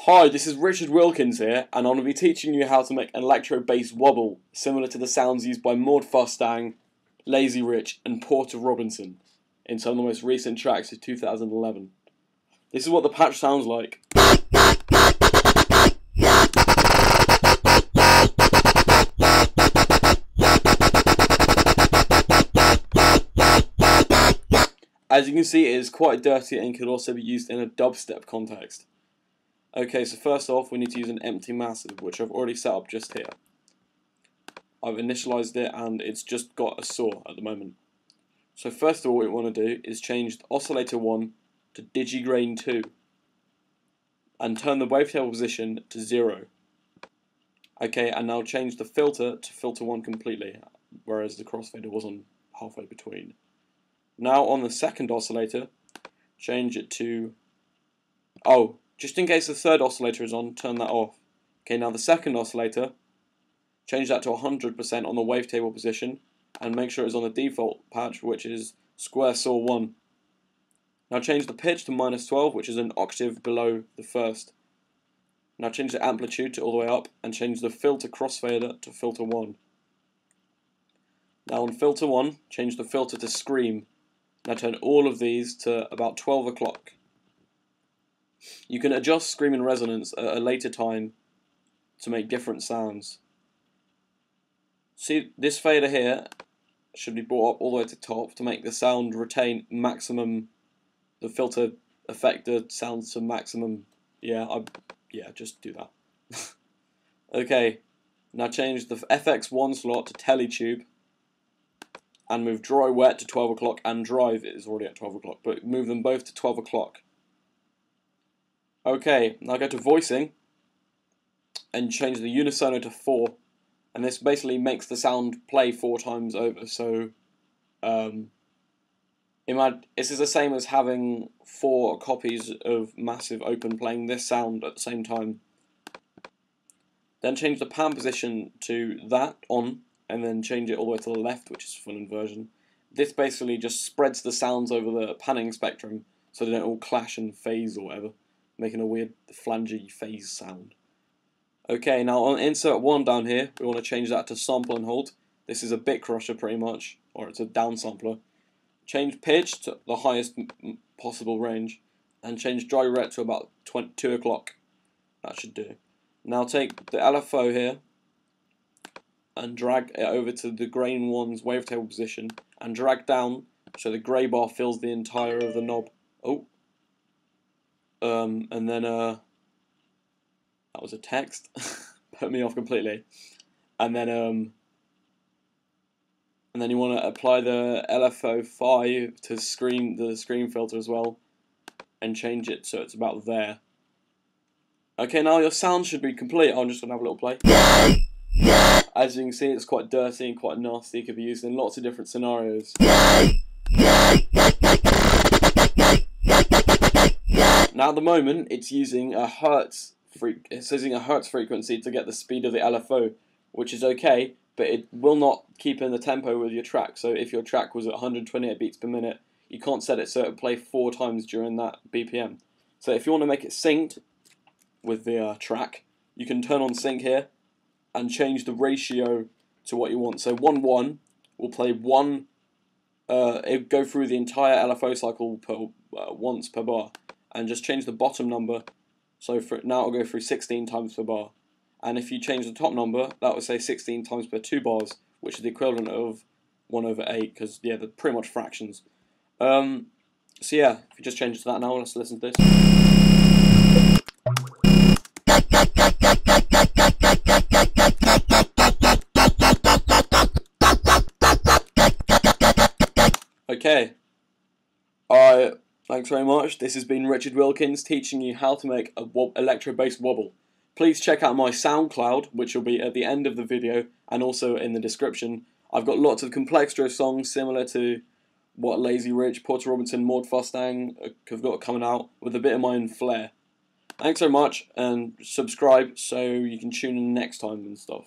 Hi, this is Richard Wilkins here, and I'm going to be teaching you how to make an electro-based wobble, similar to the sounds used by Maud Fustang, Lazy Rich, and Porter Robinson in some of the most recent tracks of 2011. This is what the patch sounds like. As you can see, it is quite dirty and can also be used in a dubstep context. Okay, so first off, we need to use an empty massive, which I've already set up just here. I've initialized it and it's just got a saw at the moment. So first of all, what we want to do is change the oscillator 1 to digigrain 2 and turn the wavetable position to 0. Okay, and now change the filter to filter 1 completely, whereas the crossfader was on halfway between. Now on the second oscillator, change it to... just in case the third oscillator is on, turn that off. Okay, now the second oscillator, change that to 100% on the wavetable position and make sure it's on the default patch, which is square saw 1. Now change the pitch to -12, which is an octave below the first. Now change the amplitude to all the way up and change the filter crossfader to filter 1. Now on filter 1, change the filter to scream. Now turn all of these to about 12 o'clock. You can adjust scream and resonance at a later time to make different sounds. See, this fader here should be brought up all the way to top to make the sound retain maximum, the filter effector sounds to maximum. Yeah, just do that. Okay, now change the FX1 slot to teletube and move dry wet to 12 o'clock and drive is already at 12 o'clock, but move them both to 12 o'clock. Okay, now go to voicing and change the unisono to 4, and this basically makes the sound play 4 times over. So this is the same as having 4 copies of Massive open playing this sound at the same time. Then change the pan position to that on, and then change it all the way to the left, which is full inversion. This basically just spreads the sounds over the panning spectrum so they don't all clash and phase or whatever, making a weird flangey phase sound. Okay, now on insert 1 down here, we want to change that to sample and hold. This is a bit crusher pretty much, or it's a downsampler. Change pitch to the highest possible range, and change dry ret to about 2 o'clock. That should do. Now take the LFO here, and drag it over to the grain 1's wavetable position, and drag down so the grey bar fills the entire of the knob. And then that was a text, put me off completely. And then you want to apply the LFO 5 to the screen filter as well, and change it so it's about there. Okay, now your sound should be complete. I'm just gonna have a little play. As you can see, it's quite dirty and quite nasty. It could be used in lots of different scenarios. Now at the moment, it's using a hertz frequency to get the speed of the LFO, which is okay, but it will not keep in the tempo with your track. So if your track was at 128 beats per minute, you can't set it so it will play 4 times during that BPM. So if you want to make it synced with the track, you can turn on sync here and change the ratio to what you want. So 1-1 will play 1. It go through the entire LFO cycle once per bar, and just change the bottom number. So now it'll go through 16 times per bar. And if you change the top number, that will say 16 times per 2 bars, which is the equivalent of 1/8, because yeah, they're pretty much fractions. So yeah, if you just change it to that now, let's listen to this. Okay. Thanks very much. This has been Richard Wilkins teaching you how to make a electro-based wobble. Please check out my SoundCloud, which will be at the end of the video and also in the description. I've got lots of Complextro songs similar to what Lazy Rich, Porter Robinson, Maud Fustang have got coming out, with a bit of my own flair. Thanks so much, and subscribe so you can tune in next time and stuff.